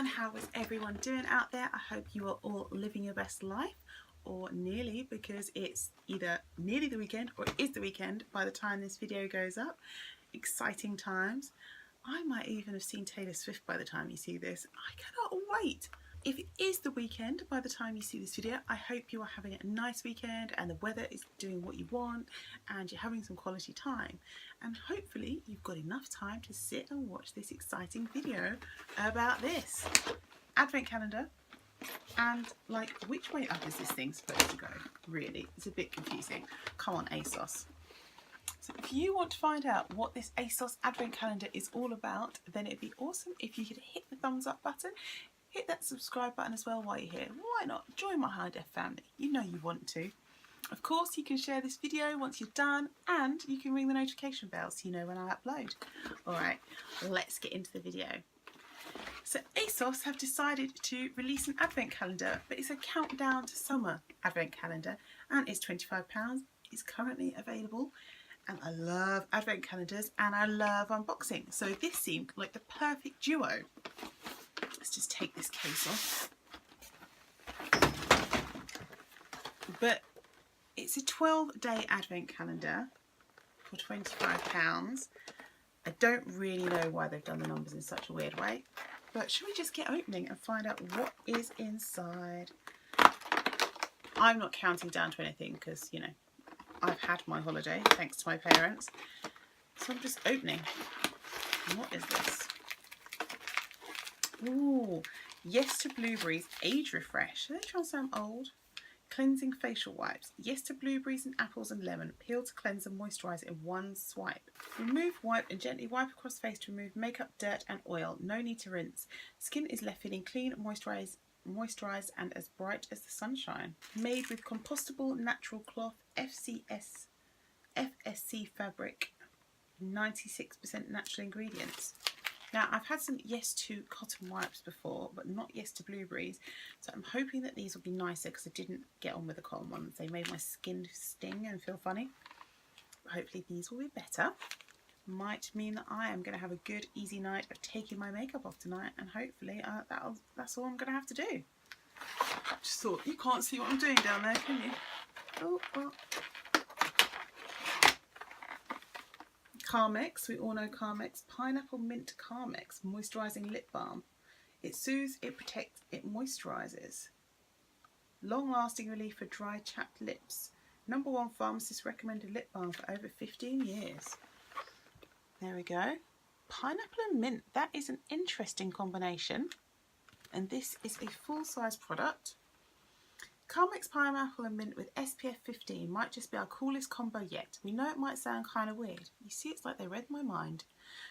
everyone, how is everyone doing out there? I hope you are all living your best life, or nearly, because it's either nearly the weekend or it is the weekend by the time this video goes up. Exciting times. I might even have seen Taylor Swift by the time you see this. I cannot wait. If it is the weekend by the time you see this video, I hope you are having a nice weekend and the weather is doing what you want and you're having some quality time. And hopefully you've got enough time to sit and watch this exciting video about this advent calendar. And like, which way up is this thing supposed to go? Really, it's a bit confusing. Come on, Asos. So if you want to find out what this Asos advent calendar is all about, then it'd be awesome if you could hit the thumbs up button. Hit that subscribe button as well while you're here. Why not? Join my High Def family. You know you want to. Of course, you can share this video once you're done, and you can ring the notification bell so you know when I upload. Alright, let's get into the video. So Asos have decided to release an advent calendar, but it's a countdown to summer advent calendar, and it's £25. It's currently available, and I love advent calendars and I love unboxing. So this seemed like the perfect duo. Let's just take this case off. But it's a 12-day advent calendar for £25. I don't really know why they've done the numbers in such a weird way, but should we just get opening and find out what is inside? I'm not counting down to anything because, you know, I've had my holiday thanks to my parents. So I'm just opening. What is this? Ooh, Yes to Blueberries Age Refresh. Are they trying to sound old? Cleansing facial wipes. Yes to blueberries and apples and lemon. Peel to cleanse and moisturise in one swipe. Remove, wipe and gently wipe across face to remove makeup, dirt and oil. No need to rinse. Skin is left feeling clean, moisturised and as bright as the sunshine. Made with compostable natural cloth, FSC fabric, 96% natural ingredients. Now, I've had some Yes to cotton wipes before, but not Yes to blueberries. So I'm hoping that these will be nicer because I didn't get on with the cotton ones. They made my skin sting and feel funny. But hopefully these will be better. Might mean that I am going to have a good, easy night of taking my makeup off tonight. And hopefully that's all I'm going to have to do. I just thought, you can't see what I'm doing down there, can you? Oh, well. Carmex, we all know Carmex. Pineapple Mint Carmex Moisturising Lip Balm. It soothes, it protects, it moisturises. Long-lasting relief for dry, chapped lips. #1 pharmacist recommended lip balm for over 15 years. There we go. Pineapple and mint, that is an interesting combination. And this is a full-size product. Carmex Pineapple and Mint with SPF 15 might just be our coolest combo yet. We know it might sound kind of weird. You see, it's like they read my mind.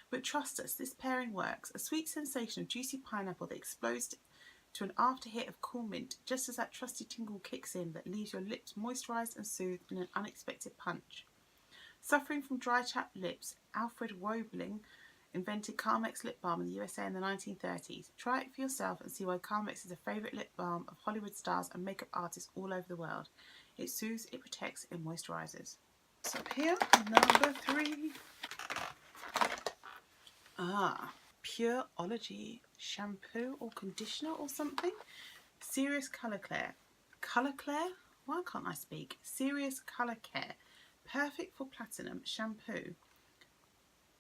But trust us, this pairing works. A sweet sensation of juicy pineapple that explodes to an after hit of cool mint, just as that trusty tingle kicks in that leaves your lips moisturised and soothed in an unexpected punch. Suffering from dry chapped lips, Alfred Woebling invented Carmex lip balm in the USA in the 1930s. Try it for yourself and see why Carmex is a favourite lip balm of Hollywood stars and makeup artists all over the world. It soothes, it protects, it moisturises. So here, #3. Pureology shampoo or conditioner or something. Serious Colour Care. Colour Care? Why can't I speak? Serious Colour Care. Perfect for platinum shampoo.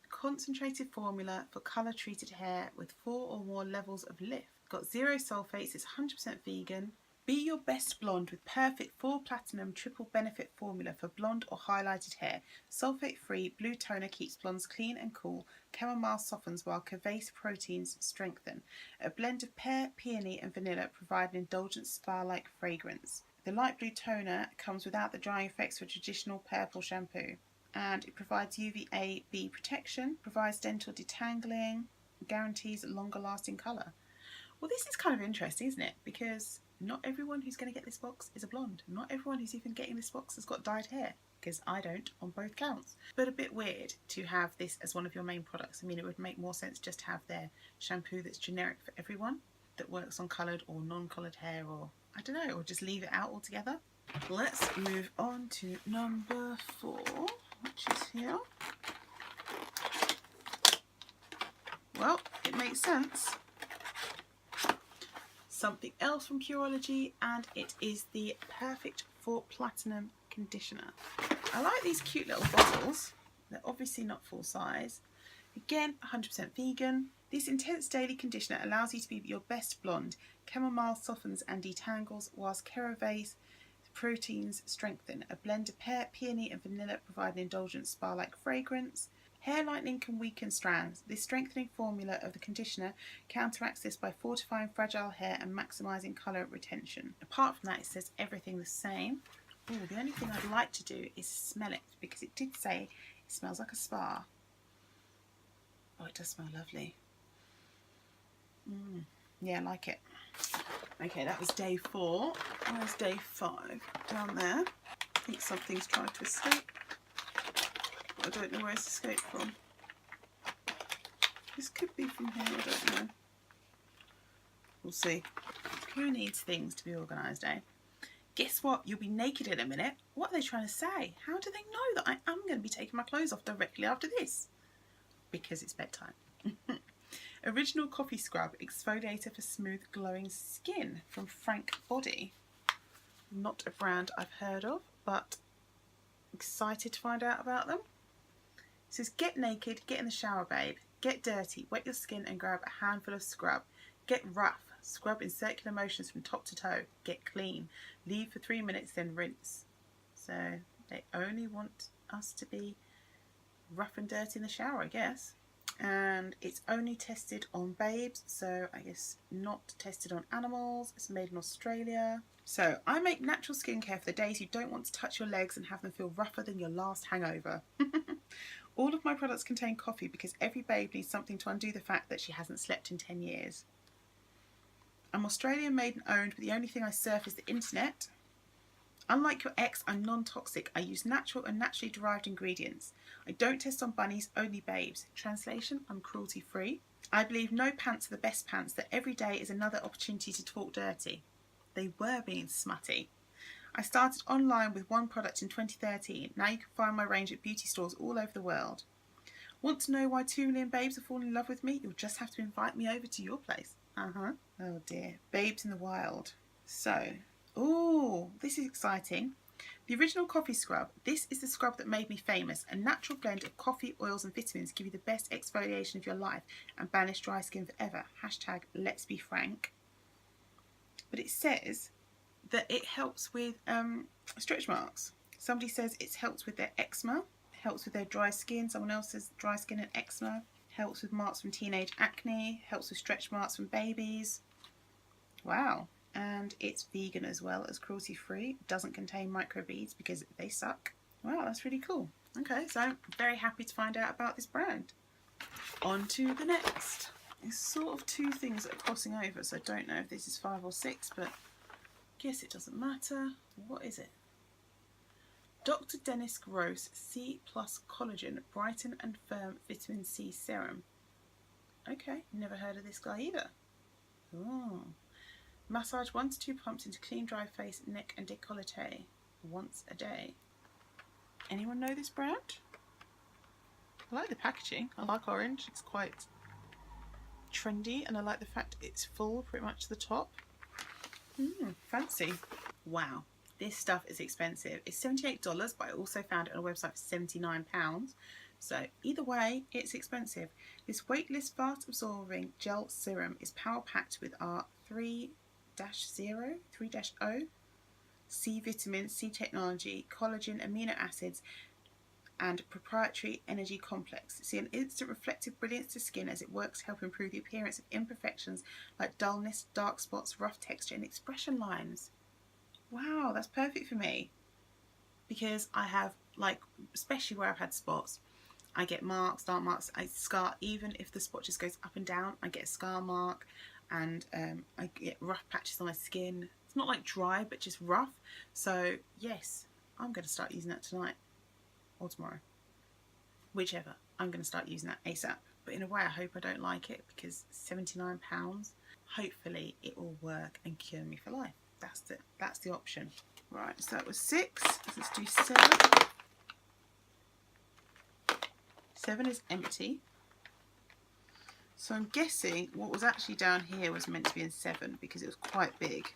Concentrated formula for colour treated hair with 4 or more levels of lift. Got 0 sulfates, it's 100% vegan. Be your best blonde with perfect 4 platinum triple benefit formula for blonde or highlighted hair. Sulfate free blue toner keeps blondes clean and cool. Chamomile softens while Curvace proteins strengthen. A blend of pear, peony and vanilla provide an indulgent spa-like fragrance. The light blue toner comes without the drying effects of a traditional purple shampoo. And it provides UVA-B protection, provides dental detangling, guarantees longer lasting colour. Well, this is kind of interesting, isn't it? Because not everyone who's going to get this box is a blonde. Not everyone who's even getting this box has got dyed hair, because I don't on both counts. But a bit weird to have this as one of your main products. I mean, it would make more sense just to have their shampoo that's generic for everyone, that works on coloured or non-coloured hair, or I don't know, or just leave it out altogether. Let's move on to #4. Which is here. Well, it makes sense. something else from Curology, and it is the Perfect for Platinum Conditioner. I like these cute little bottles. They're obviously not full size. Again, 100% vegan. This intense daily conditioner allows you to be your best blonde. Chamomile softens and detangles, whilst Caravase proteins strengthen. A blend of pear, peony and vanilla provide an indulgent spa-like fragrance. Hair lightening can weaken strands. This strengthening formula of the conditioner counteracts this by fortifying fragile hair and maximising colour retention. Apart from that, it says everything the same. Ooh, the only thing I'd like to do is smell it, because it did say it smells like a spa. Oh, it does smell lovely. Yeah, I like it. Okay, that was day 4. Where's day 5? Down there. I think something's trying to escape. I don't know where it's escaped from. This could be from here, I don't know. We'll see. Who needs things to be organised, eh? Guess what? You'll be naked in a minute. What are they trying to say? How do they know that I am going to be taking my clothes off directly after this? Because it's bedtime. Original Coffee Scrub Exfoliator for Smooth Glowing Skin from Frank Body. Not a brand I've heard of, but excited to find out about them. It says, get naked, get in the shower, babe. Get dirty, wet your skin and grab a handful of scrub. Get rough, scrub in circular motions from top to toe. Get clean, leave for 3 minutes, then rinse. So they only want us to be rough and dirty in the shower, I guess. And it's only tested on babes, so I guess not tested on animals. It's made in Australia. So I make natural skincare for the days you don't want to touch your legs and have them feel rougher than your last hangover. All of my products contain coffee because every babe needs something to undo the fact that she hasn't slept in 10 years. I'm Australian made and owned, but the only thing I surf is the internet. Unlike your ex, I'm non-toxic. I use natural and naturally derived ingredients. I don't test on bunnies, only babes. Translation, I'm cruelty-free. I believe no pants are the best pants, that every day is another opportunity to talk dirty. They were being smutty. I started online with one product in 2013. Now you can find my range at beauty stores all over the world. Want to know why 2 million babes have fallen in love with me? You'll just have to invite me over to your place. Oh dear. Babes in the wild. So, ooh, this is exciting. The Original Coffee Scrub. This is the scrub that made me famous. A natural blend of coffee, oils and vitamins give you the best exfoliation of your life and banish dry skin forever. Hashtag let's be frank. But it says that it helps with stretch marks. Somebody says it helps with their eczema, helps with their dry skin. Someone else says dry skin and eczema, helps with marks from teenage acne, helps with stretch marks from babies. Wow. And it's vegan as well as cruelty free. Doesn't contain microbeads because they suck. Wow, that's really cool. Okay, so I'm very happy to find out about this brand. On to the next. It's sort of 2 things that are crossing over, so I don't know if this is 5 or 6, but I guess it doesn't matter. What is it? Dr. Dennis Gross C+ Collagen Brighten and Firm Vitamin C Serum. Okay, never heard of this guy either. Oh. Massage 1 to 2 pumps into clean, dry face, neck and décolleté once a day. Anyone know this brand? I like the packaging. I like orange. It's quite trendy, and I like the fact it's full pretty much to the top. Fancy. Wow, this stuff is expensive. It's $78, but I also found it on a website for £79. So either way, it's expensive. This weightless, fast-absorbing gel serum is power-packed with our 3-0 C vitamin, C technology, collagen, amino acids, and proprietary energy complex. See an instant reflective brilliance to skin as it works to help improve the appearance of imperfections like dullness, dark spots, rough texture, and expression lines. Wow, that's perfect for me because I have, like, especially where I've had spots, I get marks, dark marks, I scar. Even if the spot just goes up and down, I get a scar mark, and I get rough patches on my skin. It's not like dry, but just rough. So yes, I'm going to start using that tonight or tomorrow, whichever. I'm going to start using that ASAP. But in a way, I hope I don't like it because £79. Hopefully, it will work and cure me for life. That's the option. Right, so that was 6. Let's do 7. 7 is empty. So I'm guessing what was actually down here was meant to be in 7 because it was quite big.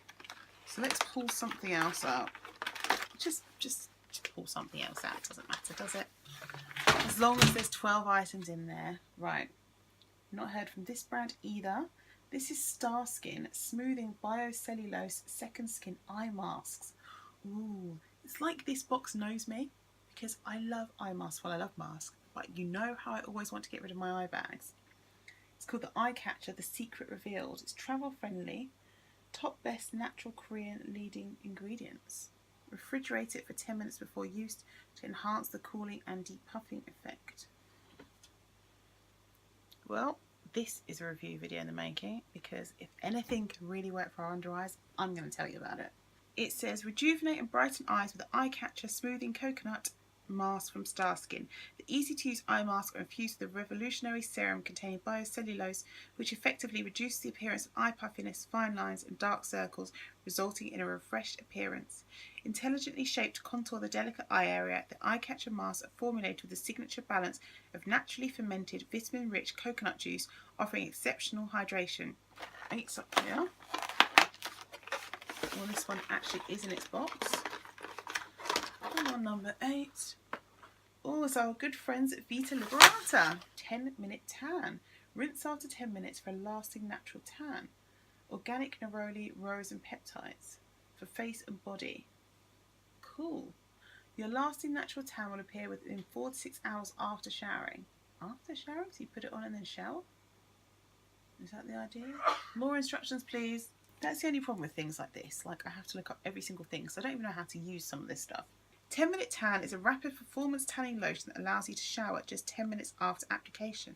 So let's pull something else up. Just pull something else out. Doesn't matter, does it? As long as there's 12 items in there. Right. Not heard from this brand either. This is Starskin Smoothing Biocellulose Second Skin Eye Masks. Ooh, it's like this box knows me because I love eye masks. Well, I love masks, but you know how I always want to get rid of my eye bags. It's called the Eye Catcher, The Secret Revealed. It's travel friendly. Top best natural Korean leading ingredients. Refrigerate it for 10 minutes before use to enhance the cooling and depuffing effect. Well, this is a review video in the making because if anything can really work for our under eyes, I'm going to tell you about it. It says rejuvenate and brighten eyes with the Eye Catcher Smoothing Coconut Mask from Starskin. The easy-to-use eye masks are infused with a revolutionary serum containing biocellulose, which effectively reduces the appearance of eye puffiness, fine lines, and dark circles, resulting in a refreshed appearance. Intelligently shaped to contour the delicate eye area, the eye catcher masks are formulated with a signature balance of naturally fermented, vitamin-rich coconut juice, offering exceptional hydration. 8's up here. Well, this one actually is in its box. Come on, number 8. Oh, it's our good friends at Vita Liberata. 10-minute tan. Rinse after 10 minutes for a lasting natural tan. Organic neroli, rose and peptides for face and body. Cool. Your lasting natural tan will appear within 4 to 6 hours after showering. After showering? So you put it on and then shower? Is that the idea? More instructions, please. That's the only problem with things like this. Like, I have to look up every single thing, so I don't even know how to use some of this stuff. 10-minute tan is a rapid performance tanning lotion that allows you to shower just 10 minutes after application.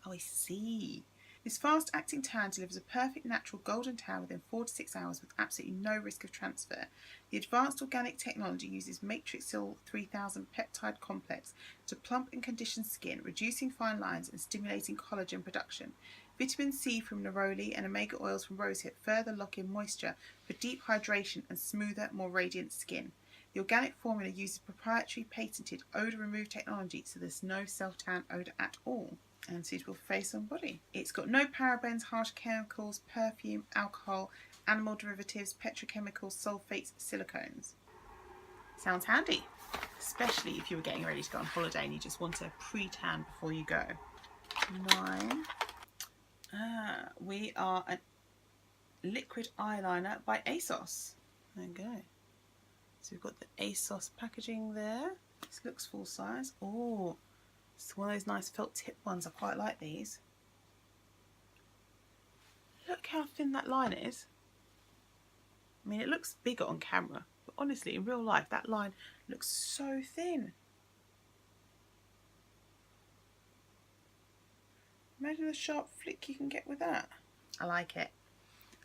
Oh, I see. This fast-acting tan delivers a perfect natural golden tan within 4 to 6 hours with absolutely no risk of transfer. The advanced organic technology uses Matrixyl 3000 peptide complex to plump and condition skin, reducing fine lines and stimulating collagen production. Vitamin C from neroli and omega oils from rosehip further lock in moisture for deep hydration and smoother, more radiant skin. The organic formula uses proprietary patented odour remove technology, so there's no self-tan odour at all, and suitable for face and body. It's got no parabens, harsh chemicals, perfume, alcohol, animal derivatives, petrochemicals, sulfates, silicones. Sounds handy, especially if you were getting ready to go on holiday and you just want a pre-tan before you go. 9. We are a liquid eyeliner by Asos. There you go. So we've got the Asos packaging there. This looks full size. Oh, it's one of those nice felt tip ones. I quite like these. Look how thin that line is. I mean, it looks bigger on camera, but honestly, in real life, that line looks so thin. Imagine the sharp flick you can get with that. I like it.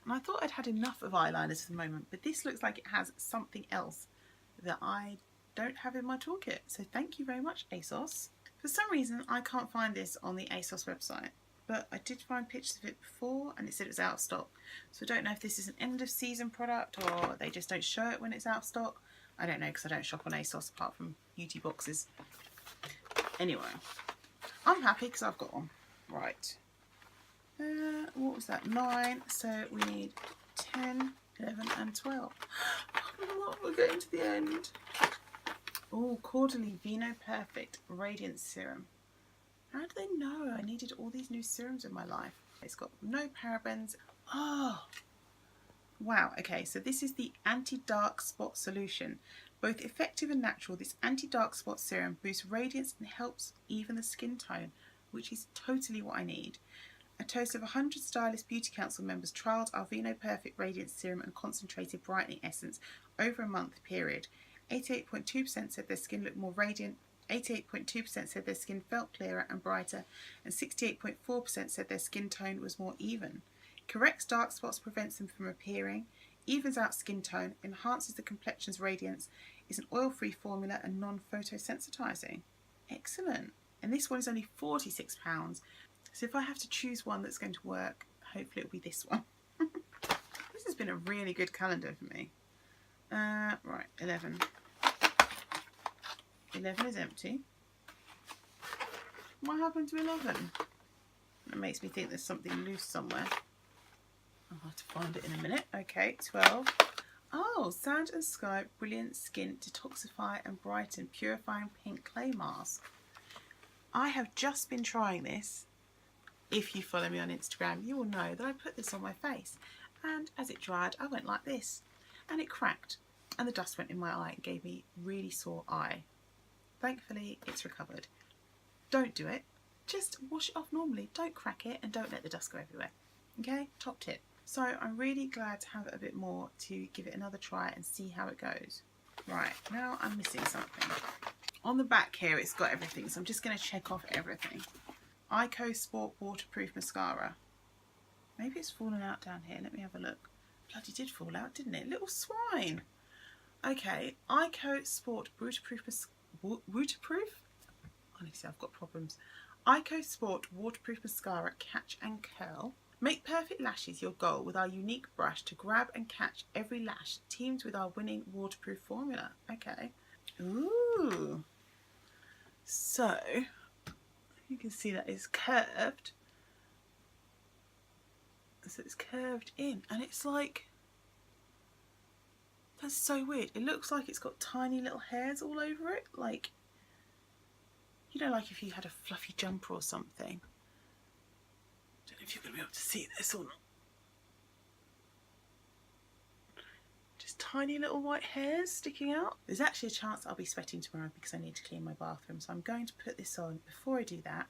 And I thought I'd had enough of eyeliners for the moment, but this looks like it has something else that I don't have in my toolkit. So thank you very much, Asos. For some reason, I can't find this on the Asos website, but I did find pictures of it before and it said it was out of stock. So I don't know if this is an end of season product or they just don't show it when it's out of stock. I don't know because I don't shop on Asos apart from beauty boxes. Anyway, I'm happy because I've got one. Right. What was that? 9. So we need 10, 11 and 12. Oh, we're getting to the end. Oh, Quarterly Vino Perfect Radiance Serum. How do they know I needed all these new serums in my life? It's got no parabens. Oh, wow. Okay, so this is the Anti-Dark Spot Solution. Both effective and natural, this Anti-Dark Spot Serum boosts radiance and helps even the skin tone, which is totally what I need. A toast of 100 Stylist Beauty Council members trialled our Vino Perfect Radiance Serum and Concentrated Brightening Essence over a month period. 88.2% said their skin looked more radiant, 88.2% said their skin felt clearer and brighter, and 68.4% said their skin tone was more even. Corrects dark spots, prevents them from appearing, evens out skin tone, enhances the complexion's radiance, is an oil-free formula and non-photosensitizing. Excellent. And this one is only £46. So if I have to choose one that's going to work, hopefully it'll be this one. This has been a really good calendar for me. Right, 11. 11 is empty. What happened to 11? That makes me think there's something loose somewhere. I'll have to find it in a minute. Okay, 12. Oh, Sand and Sky Brilliant Skin Detoxify and Brighten Purifying Pink Clay Mask. I have just been trying this. If you follow me on Instagram, you will know that I put this on my face. And as it dried, I went like this. And it cracked. And the dust went in my eye and gave me really sore eye. Thankfully, it's recovered. Don't do it. Just wash it off normally. Don't crack it and don't let the dust go everywhere. Okay? Top tip. So I'm really glad to have a bit more to give it another try and see how it goes. Right, now I'm missing something. On the back here it's got everything, so I'm just going to check off everything. Ico Sport Waterproof Mascara. Maybe it's fallen out down here. Let me have a look. Bloody did fall out, didn't it? Little swine. Okay, Ico Sport Waterproof... Waterproof? Honestly, I've got problems. Ico Sport Waterproof Mascara Catch and Curl. Make perfect lashes your goal with our unique brush to grab and catch every lash, teamed with our winning waterproof formula. Okay. Ooh. So, you can see that it's curved. So it's curved in, and it's like, that's so weird. It looks like it's got tiny little hairs all over it. Like, you know, like if you had a fluffy jumper or something. Don't know if you're going to be able to see this or not. Just tiny little white hairs sticking out. There's actually a chance I'll be sweating tomorrow because I need to clean my bathroom. So I'm going to put this on. Before I do that,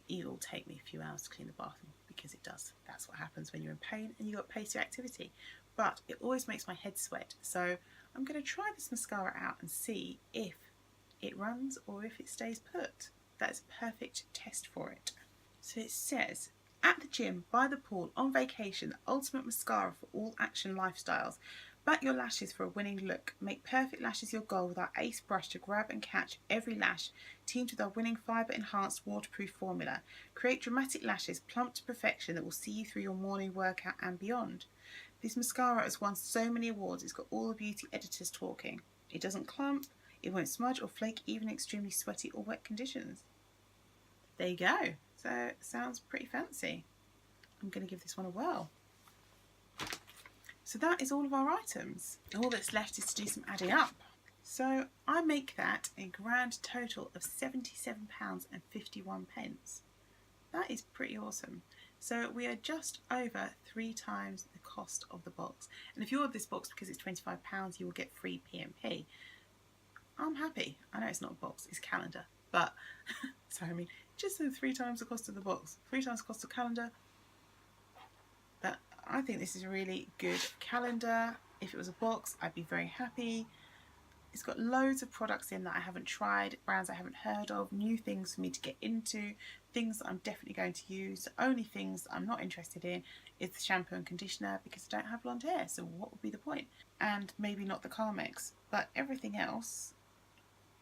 it will take me a few hours to clean the bathroom because it does. That's what happens when you're in pain and you've got pacey activity. But it always makes my head sweat. So I'm going to try this mascara out and see if it runs or if it stays put. That is a perfect test for it. So it says, at the gym, by the pool, on vacation, the ultimate mascara for all action lifestyles. Back your lashes for a winning look. Make perfect lashes your goal with our ace brush to grab and catch every lash, teamed with our winning fibre enhanced waterproof formula. Create dramatic lashes plump to perfection that will see you through your morning workout and beyond. This mascara has won so many awards, it's got all the beauty editors talking. It doesn't clump, it won't smudge or flake even in extremely sweaty or wet conditions. There you go. So, sounds pretty fancy. I'm going to give this one a whirl. So that is all of our items. All that's left is to do some adding up. So I make that a grand total of £77.51. That is pretty awesome. So we are just over 3 times the cost of the box. And if you order this box because it's £25, you will get free PMP. I'm happy. I know it's not a box, it's a calendar. But, so I mean, just 3 times the cost of the box. 3 times the cost of calendar. But I think this is a really good calendar. If it was a box, I'd be very happy. It's got loads of products in that I haven't tried, brands I haven't heard of, new things for me to get into, things that I'm definitely going to use. The only things that I'm not interested in is the shampoo and conditioner because I don't have blonde hair, so what would be the point? And maybe not the Carmex, but everything else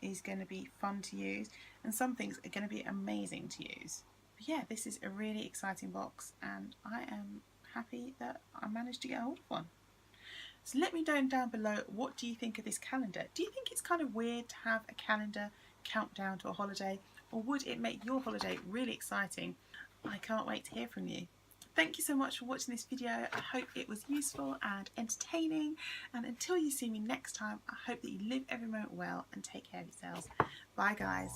is going to be fun to use, and some things are going to be amazing to use. But yeah, this is a really exciting box, and I am happy that I managed to get hold of one. So let me know down below, what do you think of this calendar? Do you think it's kind of weird to have a calendar countdown to a holiday, or would it make your holiday really exciting? I can't wait to hear from you. Thank you so much for watching this video. I hope it was useful and entertaining, and until you see me next time, I hope that you live every moment well and take care of yourselves. Bye guys.